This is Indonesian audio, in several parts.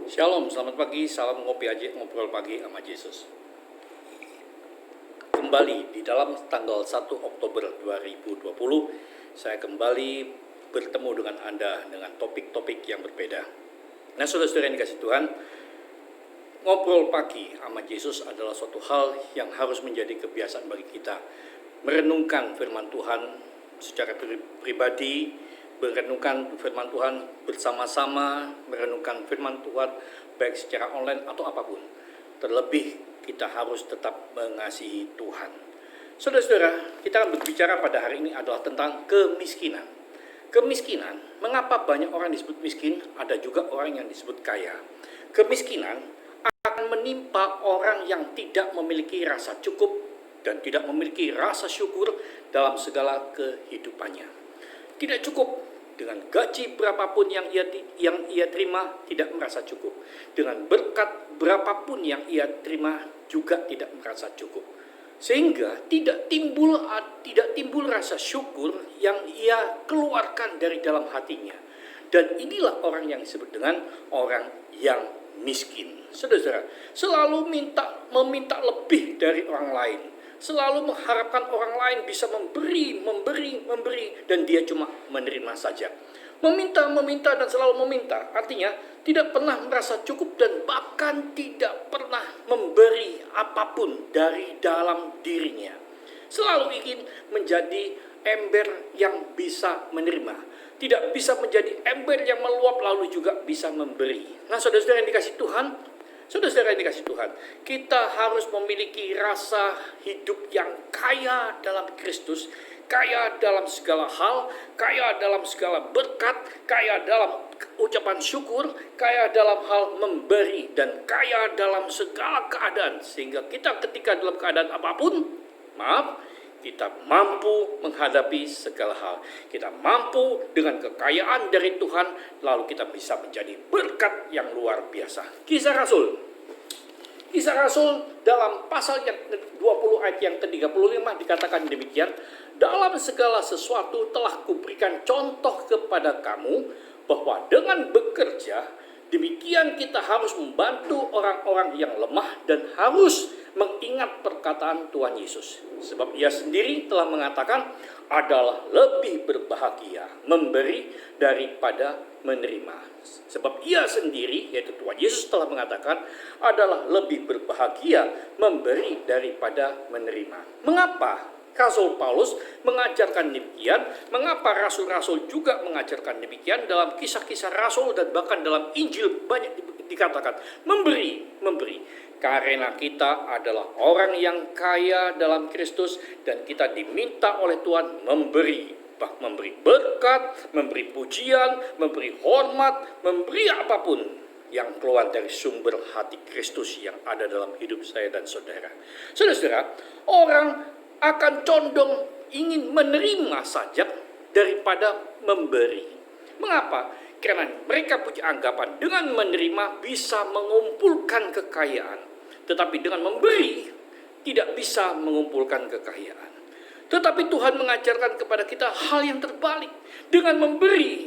Shalom, selamat pagi, salam ngopi aja, ngobrol pagi sama Yesus. Kembali di dalam tanggal 1 Oktober 2020, saya kembali bertemu dengan Anda dengan topik-topik yang berbeda. Nah, saudara-saudara yang dikasih Tuhan, ngobrol pagi sama Yesus adalah suatu hal yang harus menjadi kebiasaan bagi kita. Merenungkan firman Tuhan secara pribadi, merenungkan firman Tuhan bersama-sama, merenungkan firman Tuhan baik secara online atau apapun. Terlebih kita harus tetap mengasihi Tuhan. Saudara-saudara, kita akan berbicara pada hari ini adalah tentang kemiskinan. Kemiskinan, mengapa banyak orang disebut miskin, ada juga orang yang disebut kaya. Kemiskinan akan menimpa orang yang tidak memiliki rasa cukup dan tidak memiliki rasa syukur dalam segala kehidupannya. Tidak cukup dengan gaji berapapun yang ia terima, tidak merasa cukup. Dengan berkat berapapun yang ia terima juga tidak merasa cukup. Sehingga tidak timbul rasa syukur yang ia keluarkan dari dalam hatinya. Dan inilah orang yang disebut dengan orang yang miskin. Saudara, selalu meminta lebih dari orang lain. Selalu mengharapkan orang lain bisa memberi, dan dia cuma menerima saja. Meminta, dan selalu meminta. Artinya, tidak pernah merasa cukup dan bahkan tidak pernah memberi apapun dari dalam dirinya. Selalu ingin menjadi ember yang bisa menerima. Tidak bisa menjadi ember yang meluap lalu juga bisa memberi. Nah, saudara-saudara yang dikasih Tuhan, kita harus memiliki rasa hidup yang kaya dalam Kristus, kaya dalam segala hal, kaya dalam segala berkat, kaya dalam ucapan syukur, kaya dalam hal memberi, dan kaya dalam segala keadaan. Sehingga kita ketika dalam keadaan apapun, kita mampu menghadapi segala hal. Kita mampu dengan kekayaan dari Tuhan, lalu kita bisa menjadi berkat yang luar biasa. Kisah Rasul dalam pasal yang 20 ayat yang ke-35 dikatakan demikian, dalam segala sesuatu telah kuberikan contoh kepada kamu, bahwa dengan bekerja, demikian kita harus membantu orang-orang yang lemah dan harus mengingat perkataan Tuhan Yesus. Sebab ia sendiri telah mengatakan adalah lebih berbahagia memberi daripada menerima. Sebab ia sendiri, yaitu Tuhan Yesus, telah mengatakan adalah lebih berbahagia memberi daripada menerima. Mengapa Rasul Paulus mengajarkan demikian? Mengapa rasul-rasul juga mengajarkan demikian? Dalam kisah-kisah rasul dan bahkan dalam Injil banyak dikatakan memberi. Karena kita adalah orang yang kaya dalam Kristus dan kita diminta oleh Tuhan memberi berkat, memberi pujian, memberi hormat, memberi apapun yang keluar dari sumber hati Kristus yang ada dalam hidup saya dan saudara. Saudara-saudara, orang akan condong ingin menerima saja daripada memberi. Mengapa? Karena mereka punya anggapan dengan menerima bisa mengumpulkan kekayaan. Tetapi dengan memberi tidak bisa mengumpulkan kekayaan. Tetapi Tuhan mengajarkan kepada kita hal yang terbalik. Dengan memberi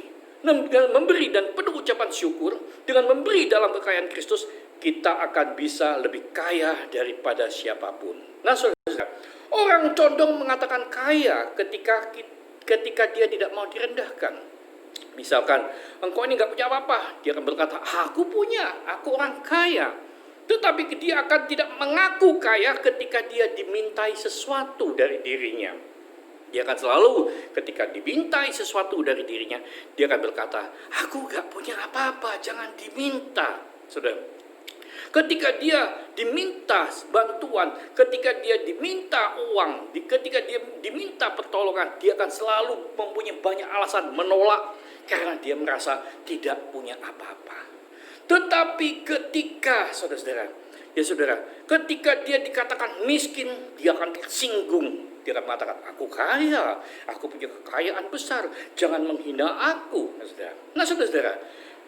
dan penuh ucapan syukur, dengan memberi dalam kekayaan Kristus, kita akan bisa lebih kaya daripada siapapun. Nah, saudara, orang condong mengatakan kaya ketika dia tidak mau direndahkan. Misalkan, engkau ini gak punya apa-apa, dia akan berkata, aku punya, aku orang kaya. Tetapi dia akan tidak mengaku kaya ketika dia dimintai sesuatu dari dirinya. Dia akan selalu ketika dimintai sesuatu dari dirinya, dia akan berkata, aku gak punya apa-apa, jangan diminta. Saudara, ketika dia diminta bantuan, ketika dia diminta uang, ketika dia diminta pertolongan, dia akan selalu mempunyai banyak alasan menolak karena dia merasa tidak punya apa-apa. Tetapi ketika saudara, ketika dia dikatakan miskin, dia akan tersinggung. Dia akan mengatakan, aku kaya, aku punya kekayaan besar, jangan menghina aku. Nah, saudara,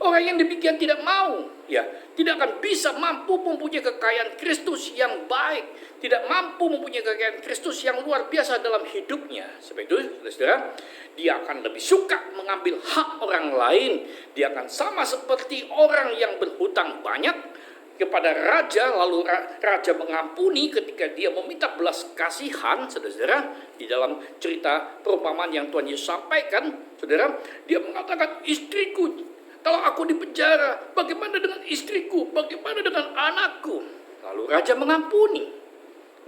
Orang yang demikian tidak mau, ya, tidak akan bisa mampu mempunyai kekayaan Kristus yang baik, tidak mampu mempunyai kekayaan Kristus yang luar biasa dalam hidupnya. Sebab itu, saudara, dia akan lebih suka mengambil hak orang lain. Dia akan sama seperti orang yang berhutang banyak kepada raja, lalu raja mengampuni ketika dia meminta belas kasihan. Saudara, di dalam cerita perumpamaan yang Tuhan Yesus sampaikan, saudara, dia mengatakan, istriku, kalau aku di penjara, bagaimana dengan istriku, bagaimana dengan anakku? Lalu raja mengampuni.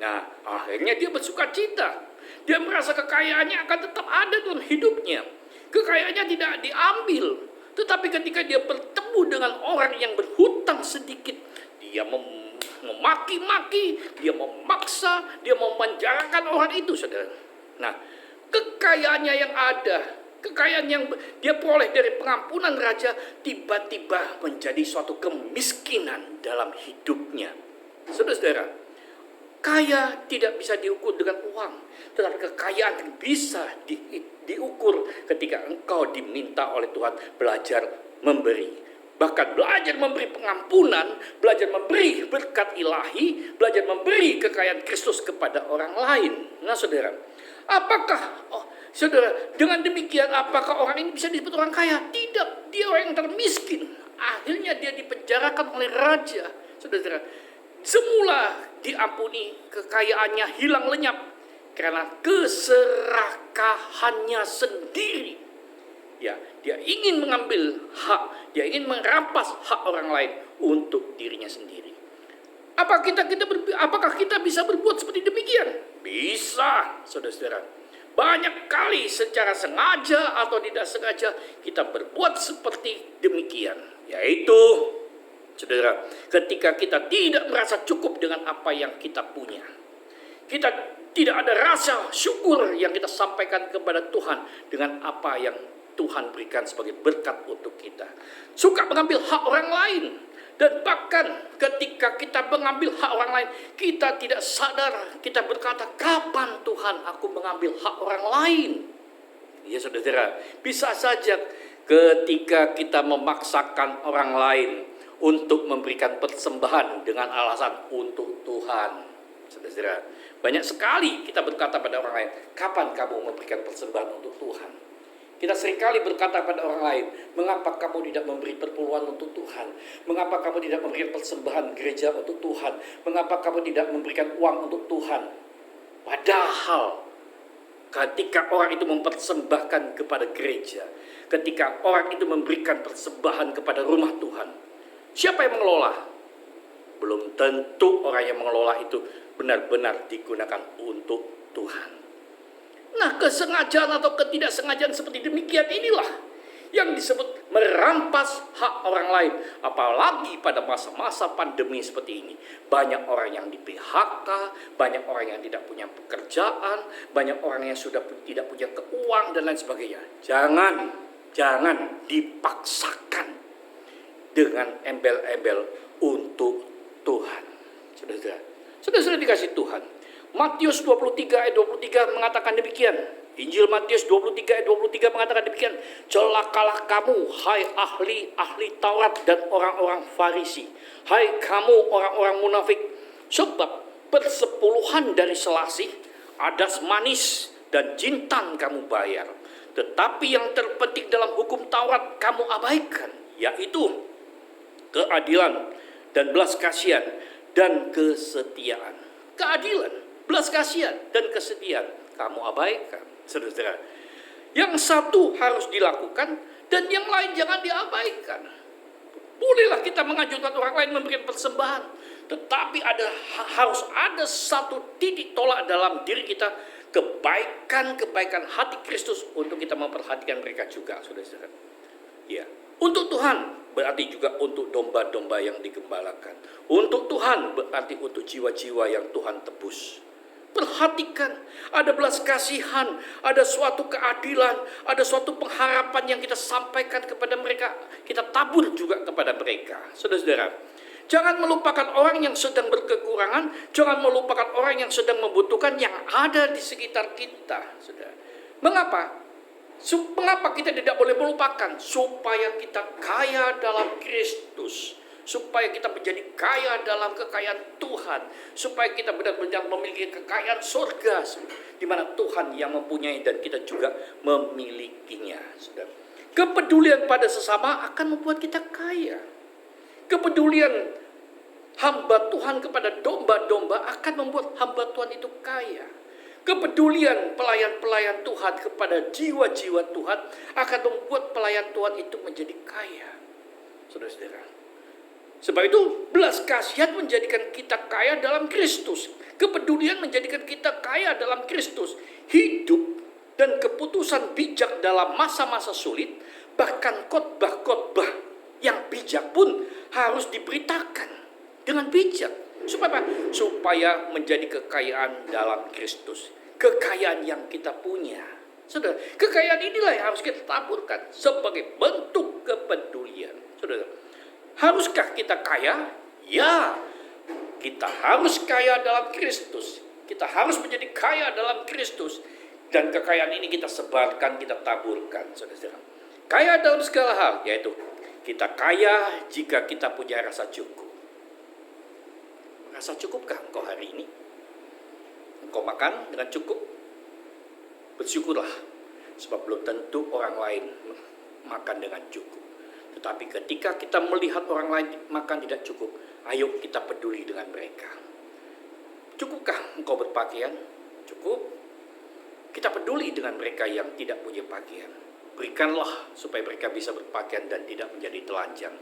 Nah, akhirnya dia bersuka cita. Dia merasa kekayaannya akan tetap ada dalam hidupnya. Kekayaannya tidak diambil. Tetapi ketika dia bertemu dengan orang yang berhutang sedikit, dia memaki-maki, dia memaksa, dia memenjarakan orang itu, saudara. Nah, kekayaannya yang ada, kekayaan yang dia peroleh dari pengampunan raja, tiba-tiba menjadi suatu kemiskinan dalam hidupnya. Saudara, kaya tidak bisa diukur dengan uang, tetapi kekayaan bisa diukur ketika engkau diminta oleh Tuhan belajar memberi. Bahkan belajar memberi pengampunan, belajar memberi berkat ilahi, belajar memberi kekayaan Kristus kepada orang lain. Nah, saudara, saudara, dengan demikian apakah orang ini bisa disebut orang kaya? Tidak, dia orang yang termiskin. Akhirnya dia dipenjarakan oleh raja. Saudara, semula diampuni, kekayaannya hilang lenyap karena keserakahannya sendiri. Ya, dia ingin mengambil hak, dia ingin merampas hak orang lain untuk dirinya sendiri. Apakah kita bisa berbuat seperti demikian? Bisa, saudara-saudara. Banyak kali secara sengaja atau tidak sengaja kita berbuat seperti demikian. Yaitu, saudara, ketika kita tidak merasa cukup dengan apa yang kita punya. Kita tidak ada rasa syukur yang kita sampaikan kepada Tuhan dengan apa yang Tuhan berikan sebagai berkat untuk kita. Suka mengambil hak orang lain. Dan bahkan ketika kita mengambil hak orang lain, kita tidak sadar, kita berkata, kapan Tuhan aku mengambil hak orang lain? Ya saudara, bisa saja ketika kita memaksakan orang lain untuk memberikan persembahan dengan alasan untuk Tuhan. Saudara, banyak sekali kita berkata pada orang lain, kapan kamu memberikan persembahan untuk Tuhan? Kita seringkali berkata pada orang lain, mengapa kamu tidak memberi perpuluhan untuk Tuhan? Mengapa kamu tidak memberikan persembahan gereja untuk Tuhan? Mengapa kamu tidak memberikan uang untuk Tuhan? Padahal ketika orang itu mempersembahkan kepada gereja, ketika orang itu memberikan persembahan kepada rumah Tuhan, siapa yang mengelola? Belum tentu orang yang mengelola itu benar-benar digunakan untuk Tuhan. Nah, kesengajaan atau ketidaksengajaan seperti demikian inilah yang disebut merampas hak orang lain. Apalagi pada masa-masa pandemi seperti ini. Banyak orang yang di PHK, banyak orang yang tidak punya pekerjaan, banyak orang yang sudah tidak punya keuangan dan lain sebagainya. Jangan dipaksakan dengan embel-embel untuk Tuhan. Sudah dikasih Tuhan. Matius 23 ayat 23 mengatakan demikian. Injil Matius 23 ayat 23 mengatakan demikian. Celakalah kamu, hai ahli Taurat dan orang-orang Farisi. Hai kamu orang-orang munafik. Sebab persepuluhan dari selasih, adas manis dan jintan kamu bayar. Tetapi yang terpenting dalam hukum Taurat kamu abaikan. Yaitu keadilan dan belas kasihan dan kesetiaan. Keadilan, belas kasihan dan kesetiaan kamu abaikan. Saudara, yang satu harus dilakukan dan yang lain jangan diabaikan. Bolehlah kita mengajukan orang lain memberikan persembahan, tetapi harus ada satu titik tolak dalam diri kita, kebaikan hati Kristus untuk kita memperhatikan mereka juga, saudara. Ya, untuk Tuhan berarti juga untuk domba-domba yang digembalakan. Untuk Tuhan berarti untuk jiwa-jiwa yang Tuhan tebus. Perhatikan, ada belas kasihan, ada suatu keadilan, ada suatu pengharapan yang kita sampaikan kepada mereka, kita tabur juga kepada mereka. Saudara-saudara, jangan melupakan orang yang sedang berkekurangan, jangan melupakan orang yang sedang membutuhkan yang ada di sekitar kita. Saudara, mengapa? Mengapa kita tidak boleh melupakan? Supaya kita kaya dalam Kristus. Supaya kita menjadi kaya dalam kekayaan Tuhan. Supaya kita benar-benar memiliki kekayaan surga, di mana Tuhan yang mempunyai dan kita juga memilikinya. Saudara. Kepedulian pada sesama akan membuat kita kaya. Kepedulian hamba Tuhan kepada domba-domba akan membuat hamba Tuhan itu kaya. Kepedulian pelayan-pelayan Tuhan kepada jiwa-jiwa Tuhan akan membuat pelayan Tuhan itu menjadi kaya. Saudara-saudara. Sebab itu belas kasihan menjadikan kita kaya dalam Kristus. Kepedulian menjadikan kita kaya dalam Kristus. Hidup dan keputusan bijak dalam masa-masa sulit, bahkan khotbah-khotbah yang bijak pun harus diberitakan dengan bijak. Supaya apa? Supaya menjadi kekayaan dalam Kristus. Kekayaan yang kita punya. Saudara, kekayaan inilah yang harus kita taburkan sebagai bentuk kepedulian. Saudara, haruskah kita kaya? Ya, kita harus kaya dalam Kristus. Kita harus menjadi kaya dalam Kristus. Dan kekayaan ini kita sebarkan, kita taburkan. Saudara, kaya dalam segala hal, yaitu kita kaya jika kita punya rasa cukup. Rasa cukupkah engkau hari ini? Engkau makan dengan cukup? Bersyukurlah, sebab belum tentu orang lain makan dengan cukup. Tetapi ketika kita melihat orang lain makan tidak cukup, ayo kita peduli dengan mereka. Cukupkah engkau berpakaian? Cukup. Kita peduli dengan mereka yang tidak punya pakaian. Berikanlah supaya mereka bisa berpakaian dan tidak menjadi telanjang.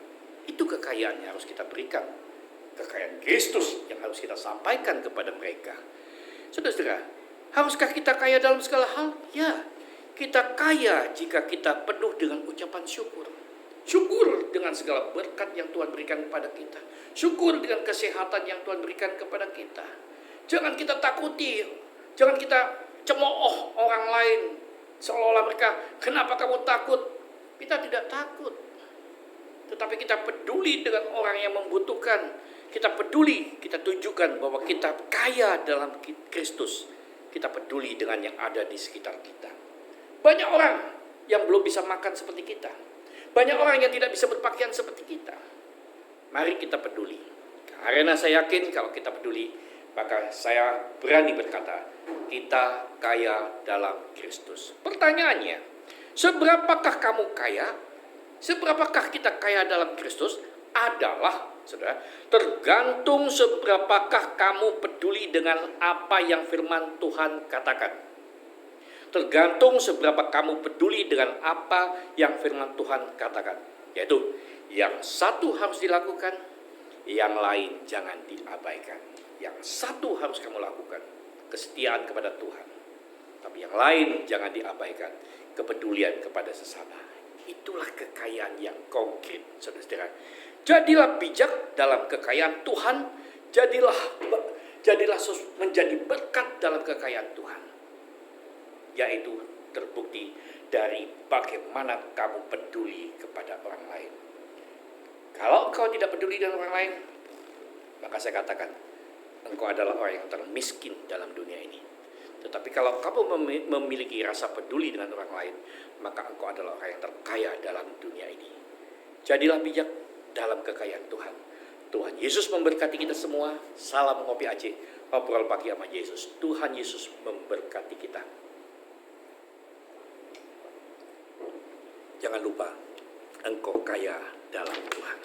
Itu kekayaan yang harus kita berikan. Kekayaan Kristus yang harus kita sampaikan kepada mereka. Saudara-saudara, haruskah kita kaya dalam segala hal? Ya, kita kaya jika kita penuh dengan ucapan syukur. Syukur dengan segala berkat yang Tuhan berikan kepada kita. Syukur dengan kesehatan yang Tuhan berikan kepada kita. Jangan kita takuti, jangan kita cemooh orang lain seolah-olah mereka, kenapa kamu takut? Kita tidak takut, tetapi kita peduli dengan orang yang membutuhkan. Kita peduli, kita tunjukkan bahwa kita kaya dalam Kristus. Kita peduli dengan yang ada di sekitar kita. Banyak orang yang belum bisa makan seperti kita. Banyak orang yang tidak bisa berpakaian seperti kita. Mari kita peduli. Karena saya yakin kalau kita peduli, maka saya berani berkata, kita kaya dalam Kristus. Pertanyaannya, seberapakah kamu kaya? Seberapakah kita kaya dalam Kristus? Adalah, saudara, tergantung seberapakah kamu peduli dengan apa yang firman Tuhan katakan. Tergantung seberapa kamu peduli dengan apa yang firman Tuhan katakan. Yaitu, yang satu harus dilakukan, yang lain jangan diabaikan. Yang satu harus kamu lakukan, kesetiaan kepada Tuhan. Tapi yang lain jangan diabaikan, kepedulian kepada sesama. Itulah kekayaan yang konkret, saudara-saudara. Jadilah bijak dalam kekayaan Tuhan. Jadilah menjadi berkat dalam kekayaan Tuhan. Yaitu terbukti dari bagaimana kamu peduli kepada orang lain. Kalau engkau tidak peduli dengan orang lain, maka saya katakan, engkau adalah orang yang termiskin dalam dunia ini. Tetapi kalau kamu memiliki rasa peduli dengan orang lain, maka engkau adalah orang yang terkaya dalam dunia ini. Jadilah bijak dalam kekayaan Tuhan. Tuhan Yesus memberkati kita semua. Salam ngopi Aceh, ngobrol pagi sama Yesus. Tuhan Yesus memberkati kita. Jangan lupa, engkau kaya dalam Tuhan.